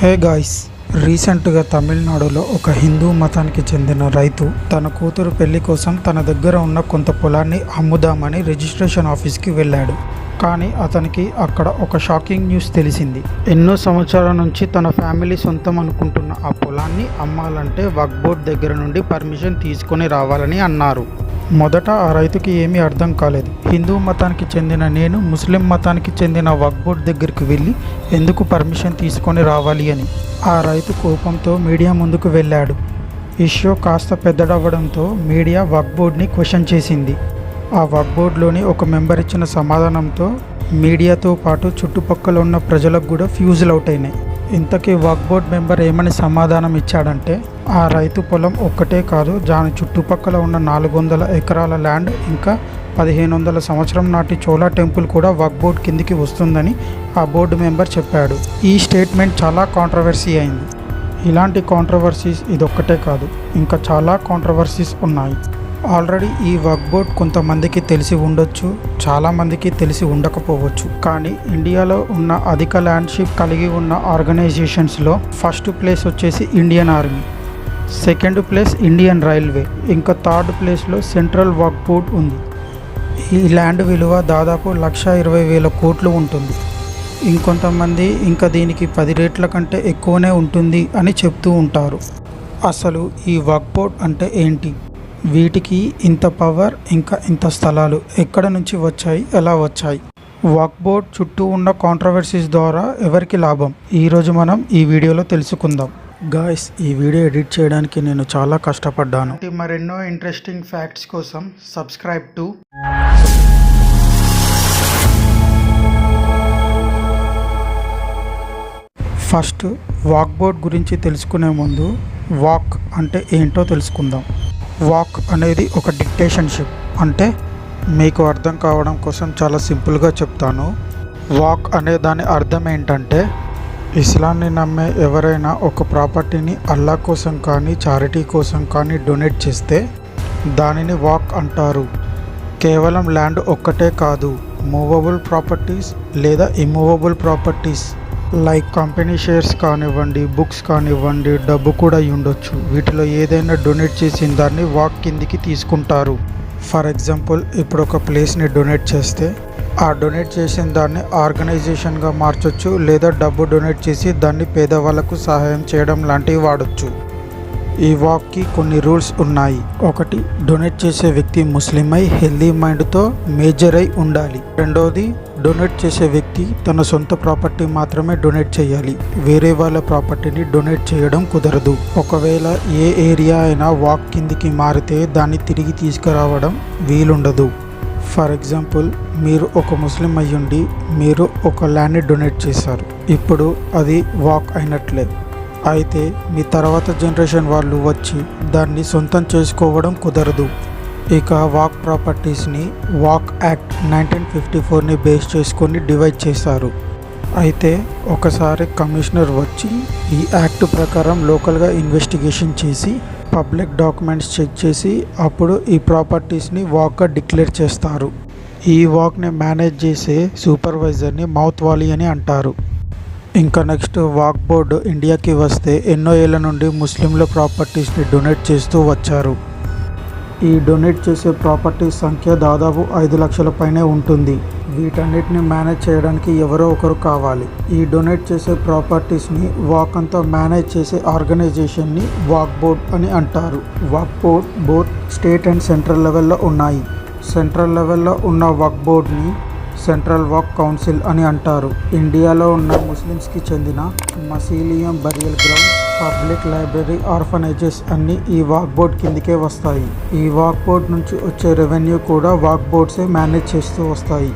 Hey guys, రీసెంట్గా తమిళనాడులో ఒక హిందూ మతానికి చెందిన రైతు తన కూతురు పెళ్లి కోసం తన దగ్గర ఉన్న కొంత పొలాన్ని అమ్ముదామని రిజిస్ట్రేషన్ ఆఫీస్కి వెళ్ళాడు. కానీ అతనికి అక్కడ ఒక షాకింగ్ న్యూస్ తెలిసింది. ఎన్నో సంవత్సరాల నుంచి తన ఫ్యామిలీ సొంతం అనుకుంటున్న ఆ పొలాన్ని అమ్మాలంటే వక్ఫ్ బోర్డ్ దగ్గర నుండి పర్మిషన్ తీసుకొని రావాలని అన్నారు. మొదట ఆ రైతుకి ఏమీ అర్థం కాలేదు. హిందూ మతానికి చెందిన నేను ముస్లిం మతానికి చెందిన వక్ఫ్ బోర్డ్ దగ్గరికి వెళ్ళి ఎందుకు పర్మిషన్ తీసుకొని రావాలి అని. ఆ రైతు కోపంతో మీడియా ముందుకు వెళ్ళాడు. ఇష్యూ కాస్త పెద్దడవ్వడంతో మీడియా వక్ఫ్ బోర్డ్ని క్వశ్చన్ చేసింది. ఆ వక్ఫ్ బోర్డులోని ఒక మెంబర్ ఇచ్చిన సమాధానంతో మీడియాతో పాటు చుట్టుపక్కల ఉన్న ప్రజలకు కూడా ఫ్యూజులు అవుట్ అయినాయి. ఇంతకీ వక్ఫ్ బోర్డ్ మెంబర్ ఏమని సమాధానం ఇచ్చాడంటే, ఆ రైతు పొలం ఒక్కటే కాదు, దాని చుట్టుపక్కల ఉన్న 400 ఎకరాల ల్యాండ్ ఇంకా 1500 సంవత్సరం నాటి చోళా టెంపుల్ కూడా వక్ఫ్ బోర్డ్ కిందికి వస్తుందని ఆ బోర్డు మెంబర్ చెప్పాడు. ఈ స్టేట్మెంట్ చాలా కాంట్రవర్సీ అయింది. ఇలాంటి కాంట్రవర్సీస్ ఇదొక్కటే కాదు, ఇంకా చాలా కాంట్రవర్సీస్ ఉన్నాయి. ఆల్రెడీ ఈ వక్ఫ్ బోర్డ్ కొంతమందికి తెలిసి ఉండొచ్చు, చాలామందికి తెలిసి ఉండకపోవచ్చు. కానీ ఇండియాలో ఉన్న అధిక ల్యాండ్షిప్ కలిగి ఉన్న ఆర్గనైజేషన్స్లో ఫస్ట్ ప్లేస్ వచ్చేసి Indian army, second place Indian railway, ఇంకా థర్డ్ ప్లేస్లో సెంట్రల్ వక్ఫ్ బోర్డ్ ఉంది. ఈ ల్యాండ్ విలువ దాదాపు 1,20,000 కోట్లు ఉంటుంది. ఇంకొంతమంది ఇంకా దీనికి 10 రెట్ల కంటే ఎక్కువనే ఉంటుంది అని చెప్తూ ఉంటారు. అసలు ఈ వక్ఫ్ బోర్డ్ అంటే ఏంటి, వీటికి ఇంత పవర్ ఇంకా ఇంత స్థలాలు ఎక్కడ నుంచి వచ్చాయి, ఎలా వచ్చాయి, వక్ఫ్ బోర్డ్ చుట్టూ ఉన్న కాంట్రవర్సీస్ ద్వారా ఎవరికి లాభం, ఈరోజు మనం ఈ వీడియోలో తెలుసుకుందాం. గాయ్స్, ఈ వీడియో ఎడిట్ చేయడానికి నేను చాలా కష్టపడ్డాను. మరెన్నో ఇంట్రెస్టింగ్ ఫ్యాక్ట్స్ కోసం subscribe to first Waqf board గురించి తెలుసుకునే ముందు వాక్ అంటే ఏంటో తెలుసుకుందాం. వాక్ అనేది ఒక డిక్టేషన్షిప్. అంటే మీకు అర్థం కావడం కోసం చాలా సింపుల్గా చెప్తాను. వాక్ అనే దాని అర్థం ఏంటంటే, ఇస్లాంని నమ్మే ఎవరైనా ఒక ప్రాపర్టీని అల్లా కోసం కానీ చారిటీ కోసం కానీ డొనేట్ చేస్తే దానిని వాక్ అంటారు. కేవలం ల్యాండ్ ఒక్కటే కాదు, మూవబుల్ ప్రాపర్టీస్ లేదా immovable properties like company shares కానివ్వండి, బుక్స్ కానివ్వండి, డబ్బు కూడా అయి ఉండొచ్చు. వీటిలో ఏదైనా డొనేట్ చేసిన దాన్ని వాక్ కిందికి తీసుకుంటారు. ఫర్ ఎగ్జాంపుల్, ఇప్పుడు ఒక ప్లేస్ని డొనేట్ చేస్తే ఆ డొనేట్ చేసిన దాన్ని ఆర్గనైజేషన్గా మార్చొచ్చు, లేదా డబ్బు డొనేట్ చేసి దాన్ని పేదవాళ్ళకు సహాయం చేయడం లాంటివి వాడచ్చు. ఈ వాక్కి కొన్ని రూల్స్ ఉన్నాయి. ఒకటి, డొనేట్ చేసే వ్యక్తి ముస్లిం అయి హెల్దీ మైండ్తో మేజర్ అయి ఉండాలి. రెండోది, డొనేట్ చేసే వ్యక్తి తన సొంత ప్రాపర్టీ మాత్రమే డొనేట్ చేయాలి, వేరే వాళ్ళ ప్రాపర్టీని డొనేట్ చేయడం కుదరదు. ఒకవేళ ఏ ఏరియా అయినా వాక్ కిందికి మారితే దాన్ని తిరిగి తీసుకురావడం వీలుండదు. ఫర్ ఎగ్జాంపుల్, మీరు ఒక ముస్లిం అయ్యుండి మీరు ఒక ల్యాండ్ని డొనేట్ చేశారు, ఇప్పుడు అది వాక్ అయినట్లే. అయితే మీ తర్వాత జనరేషన్ వాళ్ళు వచ్చి దాన్ని సొంతం చేసుకోవడం కుదరదు. ఇక వాక్ ప్రాపర్టీస్ని వాక్ యాక్ట్ 1954ని బేస్ చేసుకొని డివైడ్ చేశారు. అయితే ఒకసారి కమిషనర్ వచ్చి ఈ యాక్ట్ ప్రకారం లోకల్గా ఇన్వెస్టిగేషన్ చేసి పబ్లిక్ డాక్యుమెంట్స్ చెక్ చేసి అప్పుడు ఈ ప్రాపర్టీస్ని వాక్గా డిక్లేర్ చేస్తారు. ఈ వాక్ని మేనేజ్ చేసే సూపర్వైజర్ని మౌత్ వాలీ అని అంటారు. ఇంకా నెక్స్ట్, వక్ఫ్ బోర్డు ఇండియాకి వస్తే ఎన్నో ఏళ్ళ నుండి ముస్లింల ప్రాపర్టీస్ని డొనేట్ చేస్తూ వచ్చారు. ఈ డొనేట్ చేసే ప్రాపర్టీస్ సంఖ్య దాదాపు 5 లక్షల పైనే ఉంటుంది. వీటన్నిటిని మేనేజ్ చేయడానికి ఎవరో ఒకరు కావాలి. ఈ డొనేట్ చేసే ప్రాపర్టీస్ని వాక్ అంతా మేనేజ్ చేసే ఆర్గనైజేషన్ని వక్ఫ్ బోర్డ్ అని అంటారు. Waqf board both state and central లెవెల్లో ఉన్నాయి. సెంట్రల్ లెవెల్లో ఉన్న వక్ఫ్ బోర్డ్ని సెంట్రల్ వక్ఫ్ కౌన్సిల్ అని అంటారు. ఇండియాలో ఉన్న ముస్లిమ్స్కి చెందిన mausoleum, burial ground, public library, orphanages అన్నీ ఈ వక్ఫ్ బోర్డ్ కిందికే వస్తాయి. ఈ వక్ఫ్ బోర్డ్ నుంచి వచ్చే రెవెన్యూ కూడా వక్ఫ్ బోర్డ్సే మేనేజ్ చేస్తూ వస్తాయి.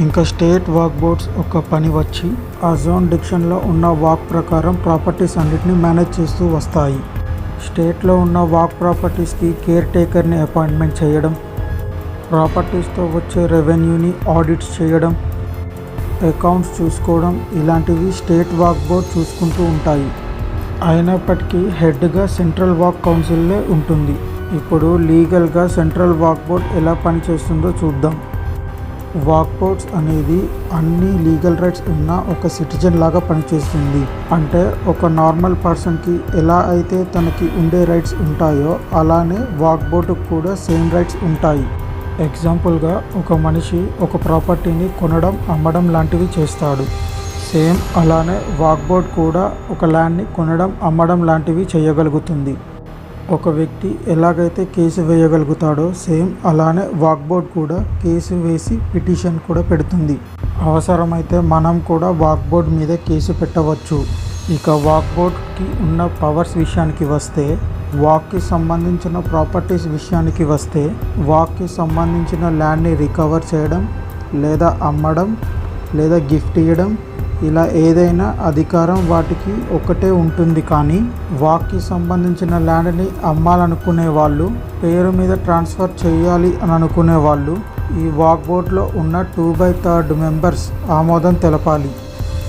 ఇంకా స్టేట్ వక్ఫ్ బోర్డ్స్ ఒక పని వచ్చి ఆ జోన్ డిక్షన్లో ఉన్న వాక్ ప్రకారం ప్రాపర్టీస్ అన్నిటిని మేనేజ్ చేస్తూ వస్తాయి. స్టేట్లో ఉన్న వాక్ ప్రాపర్టీస్కి కేర్ టేకర్ని అపాయింట్మెంట్ చేయడం, ప్రాపర్టీస్తో వచ్చే రెవెన్యూని ఆడిట్స్ చేయడం, అకౌంట్స్ చూసుకోవడం, ఇలాంటివి స్టేట్ వక్ఫ్ బోర్డ్ చూసుకుంటూ ఉంటాయి. అయినప్పటికీ హెడ్గా సెంట్రల్ వక్ఫ్ కౌన్సిల్లే ఉంటుంది. ఇప్పుడు లీగల్గా సెంట్రల్ వక్ఫ్ బోర్డ్ ఎలా పనిచేస్తుందో చూద్దాం. వాక్ బోర్డ్స్ అనేది అన్ని లీగల్ రైట్స్ ఉన్న ఒక సిటిజన్ లాగా పనిచేస్తుంది. అంటే ఒక నార్మల్ పర్సన్కి ఎలా అయితే తనకి ఉండే రైట్స్ ఉంటాయో అలానే వాక్ బోర్డుకు కూడా సేమ్ రైట్స్ ఉంటాయి. ఎగ్జాంపుల్గా ఒక మనిషి ఒక ప్రాపర్టీని కొనడం అమ్మడం లాంటివి చేస్తాడు. సేమ్ అలానే వాక్ బోర్డ్ కూడా ఒక ల్యాండ్ని కొనడం అమ్మడం లాంటివి చేయగలుగుతుంది. ఒక వ్యక్తి ఎలాగైతే కేసు వేయగలుగుతాడో సేమ్ అలానే వాక్ బోర్డ్ కూడా కేసు వేసి పిటిషన్ కూడా పెడుతుంది. అవసరమైతే మనం కూడా వాక్ బోర్డ్ మీద కేసు పెట్టవచ్చు. ఇక వాక్ బోర్డ్కి ఉన్న పవర్స్ విషయానికి వస్తే, వాక్కి సంబంధించిన ప్రాపర్టీస్ విషయానికి వస్తే, వాక్కి సంబంధించిన ల్యాండ్ని రికవర్ చేయడం లేదా అమ్మడం లేదా గిఫ్ట్ ఇవ్వడం ఇలా ఏదైనా అధికారం వాటికి ఒకటే ఉంటుంది. కానీ వాక్కి సంబంధించిన ల్యాండ్ని అమ్మాలనుకునే వాళ్ళు, పేరు మీద ట్రాన్స్ఫర్ చేయాలి అని అనుకునే వాళ్ళు ఈ వాక్ బోర్డ్లో ఉన్న 2/3 మెంబర్స్ ఆమోదం తెలపాలి.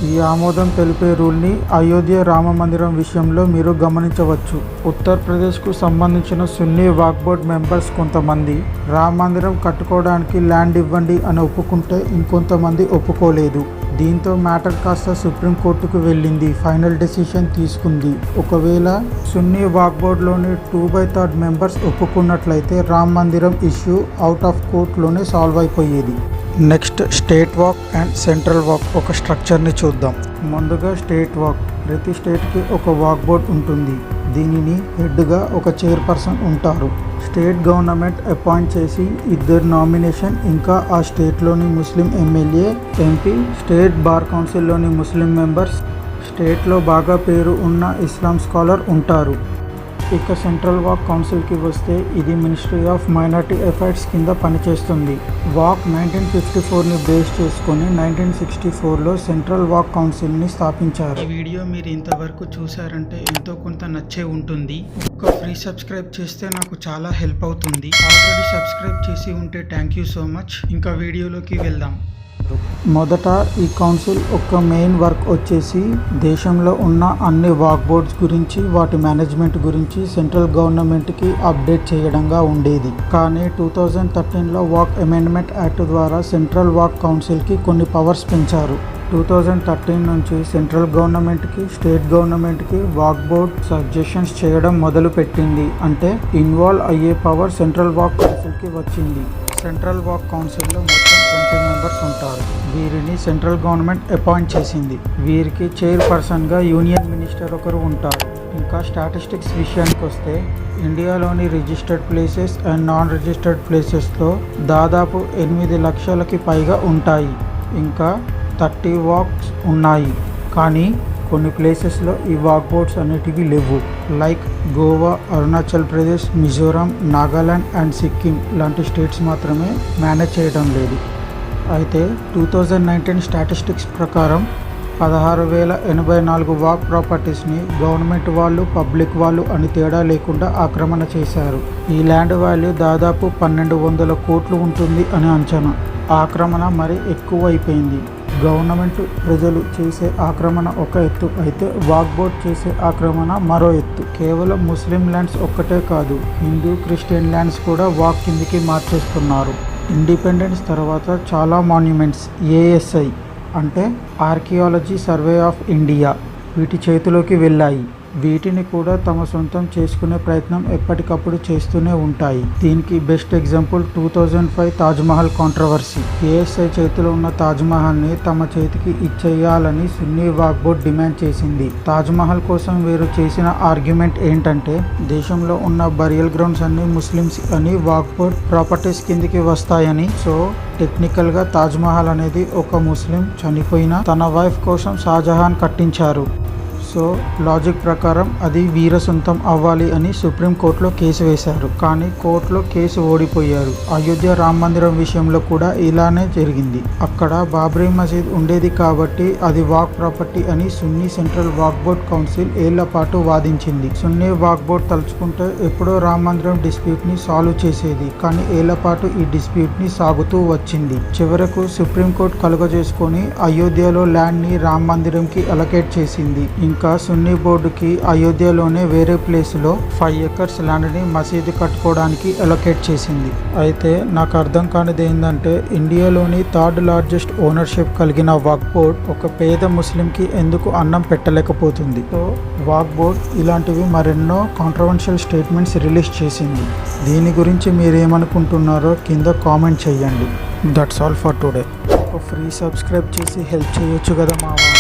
ఈ ఆమోదం తెలిపే రూల్ని అయోధ్య రామ మందిరం విషయంలో మీరు గమనించవచ్చు. ఉత్తరప్రదేశ్కు సంబంధించిన సున్నీ వాక్ బోర్డ్ మెంబర్స్ కొంతమంది రామ మందిరం కట్టుకోవడానికి ల్యాండ్ ఇవ్వండి అని ఒప్పుకుంటే ఇంకొంతమంది ఒప్పుకోలేదు. దీంతో మ్యాటర్ కాస్త సుప్రీంకోర్టుకు వెళ్ళింది. ఫైనల్ డెసిషన్ తీసుకుంది. ఒకవేళ సున్నీ వాక్ బోర్డ్లోని 2/3 మెంబర్స్ ఒప్పుకున్నట్లయితే రామ మందిరం ఇష్యూ అవుట్ ఆఫ్ కోర్టులోనే సాల్వ్ అయిపోయేది. Next state walk and central walk ఒక స్ట్రక్చర్ని చూద్దాం. ముందుగా స్టేట్ వాక్. ప్రతి స్టేట్కి ఒక వాక్ బోర్డ్ ఉంటుంది. దీనిని హెడ్గా ఒక చైర్పర్సన్ ఉంటారు. స్టేట్ గవర్నమెంట్ అపాయింట్ చేసి ఇద్దరు నామినేషన్, ఇంకా ఆ స్టేట్లోని ముస్లిం ఎమ్మెల్యే, ఎంపీ, స్టేట్ బార్ కౌన్సిల్లోని ముస్లిం మెంబర్స్, స్టేట్లో బాగా పేరు ఉన్న ఇస్లాం స్కాలర్ ఉంటారు. ఇక సెంట్రల్ వాక్ కౌన్సిల్కి వస్తే ఇది మినిస్ట్రీ ఆఫ్ మైనారిటీ అఫైర్స్ కింద పనిచేస్తుంది. వాక్ 1954ని బేస్ చేసుకొని 1964లో సెంట్రల్ వాక్ కౌన్సిల్ని స్థాపించారు. ఈ వీడియో మీరు ఇంతవరకు చూసారంటే ఎంతో కొంత నచ్చే ఉంటుంది. ఒక ఫ్రీ సబ్స్క్రైబ్ చేస్తే నాకు చాలా హెల్ప్ అవుతుంది. ఆల్రెడీ సబ్స్క్రైబ్ చేసి ఉంటే థ్యాంక్ యూ సో మచ్. ఇంకా వీడియోలోకి వెళ్దాం. మొదట ఈ కౌన్సిల్ ఒక మెయిన్ వర్క్ వచ్చేసి దేశంలో ఉన్న అన్ని వాక్ బోర్డ్స్ గురించి, వాటి మేనేజ్మెంట్ గురించి సెంట్రల్ గవర్నమెంట్కి అప్డేట్ చేయడంగా ఉండేది. కానీ 2013లో వాక్ అమెండ్మెంట్ యాక్ట్ ద్వారా సెంట్రల్ వాక్ కౌన్సిల్కి కొన్ని పవర్స్ పెంచారు. 2013 నుంచి సెంట్రల్ గవర్నమెంట్కి, స్టేట్ గవర్నమెంట్కి వాక్ బోర్డ్ సజెషన్స్ చేయడం మొదలుపెట్టింది. అంటే ఇన్వాల్వ్ అయ్యే పవర్ సెంట్రల్ వాక్ కౌన్సిల్కి వచ్చింది. సెంట్రల్ వాక్ కౌన్సిల్లో మొత్తం 20 మెంబర్స్ ఉంటారు. వీరిని సెంట్రల్ గవర్నమెంట్ అపాయింట్ చేసింది. వీరికి చైర్పర్సన్గా యూనియన్ మినిస్టర్ ఒకరు ఉంటారు. ఇంకా స్టాటిస్టిక్స్ విషయానికి వస్తే ఇండియాలోని registered places and non registered ప్లేసెస్లో దాదాపు 8 లక్షలకి పైగా ఉంటాయి. ఇంకా 30 వాక్స్ ఉన్నాయి. కానీ కొన్ని ప్లేసెస్లో ఈ వాక్ బోర్డ్స్ అనేటివి లేవు. లైక్ గోవా, అరుణాచల్ ప్రదేశ్, మిజోరాం, నాగాలాండ్ అండ్ సిక్కిం లాంటి స్టేట్స్ మాత్రమే మేనేజ్ చేయడం లేదు. అయితే 2019 స్టాటిస్టిక్స్ ప్రకారం 16,084 వాక్ ప్రాపర్టీస్ని గవర్నమెంట్ వాళ్ళు, పబ్లిక్ వాళ్ళు అని తేడా లేకుండా ఆక్రమణ చేశారు. ఈ ల్యాండ్ వాల్యూ దాదాపు 1,200 కోట్లు ఉంటుంది అని అంచనా. ఆక్రమణ మరి ఎక్కువ అయిపోయింది. గవర్నమెంట్, ప్రజలు చేసే ఆక్రమణ ఒక ఎత్తు అయితే వాక్ బోర్డ్ చేసే ఆక్రమణ మరో ఎత్తు. కేవలం ముస్లిం ల్యాండ్స్ ఒక్కటే కాదు, హిందూ, క్రిస్టియన్ ల్యాండ్స్ కూడా వాక్ కిందికి మార్చేస్తున్నారు. ఇండిపెండెన్స్ తర్వాత చాలా మాన్యుమెంట్స్, ఏఎస్ఐ అంటే ఆర్కియాలజీ సర్వే ఆఫ్ ఇండియా, వీటి చేతిలోకి వెళ్ళాయి. వీటిని కూడా తమ సొంతం చేసుకునే ప్రయత్నం ఎప్పటికప్పుడు చేస్తూనే ఉంటాయి. దీనికి best example 2005 Taj Mahal controversy. ASI చేతిలో ఉన్న తాజ్మహల్ని తమ చేతికి ఇచ్చేయాలని సున్నీ వాక్ బోర్డ్ డిమాండ్ చేసింది. తాజ్మహల్ కోసం వీరు చేసిన ఆర్గ్యుమెంట్ ఏంటంటే దేశంలో ఉన్న బరియల్ గ్రౌండ్స్ అన్ని ముస్లిమ్స్ అని వాక్ బోర్డ్ ప్రాపర్టీస్ కిందికి వస్తాయని. సో టెక్నికల్గా తాజ్మహల్ అనేది ఒక ముస్లిం చనిపోయిన తన వైఫ్ కోసం షాజహాన్ కట్టించారు. సో లాజిక్ ప్రకారం అది వీర సొంతం అవ్వాలి అని సుప్రీంకోర్టులో కేసు వేశారు. కానీ కోర్టులో కేసు ఓడిపోయారు. అయోధ్య రామ మందిరం విషయంలో కూడా ఇలానే జరిగింది. అక్కడ బాబ్రీ మసీద్ ఉండేది కాబట్టి అది వాక్ ప్రాపర్టీ అని సున్నీ సెంట్రల్ వాక్ బోర్డ్ కౌన్సిల్ ఏళ్ల పాటు వాదించింది. సున్నీ వాక్ బోర్డ్ తలుచుకుంటే ఎప్పుడో రామ మందిరం డిస్ప్యూట్ని సాల్వ్ చేసేది. కానీ ఏళ్ల పాటు ఈ డిస్ప్యూట్ని సాగుతూ వచ్చింది. చివరకు సుప్రీంకోర్టు కలుగజేసుకొని అయోధ్యలో ల్యాండ్ని రామ మందిరంకి అలొకేట్ చేసింది. ఇంకా ఇంకా సున్నీ బోర్డుకి అయోధ్యలోనే వేరే ప్లేస్లో 5 ఎకర్స్ ల్యాండ్ని మసీదు కట్టుకోవడానికి అలొకేట్ చేసింది. అయితే నాకు అర్థం కానిది ఏంటంటే ఇండియాలోని 3rd లార్జెస్ట్ ఓనర్షిప్ కలిగిన వక్ఫ్ బోర్డ్ ఒక పేద ముస్లింకి ఎందుకు అన్నం పెట్టలేకపోతుంది. సో వక్ఫ్ బోర్డ్ ఇలాంటివి మరెన్నో కాంట్రవర్షియల్ స్టేట్మెంట్స్ రిలీజ్ చేసింది. దీని గురించి మీరేమనుకుంటున్నారో కింద కామెంట్ చేయండి. That's all for today. ఒక ఫ్రీ సబ్స్క్రైబ్ చేసి హెల్ప్ చేయొచ్చు కదా మావా.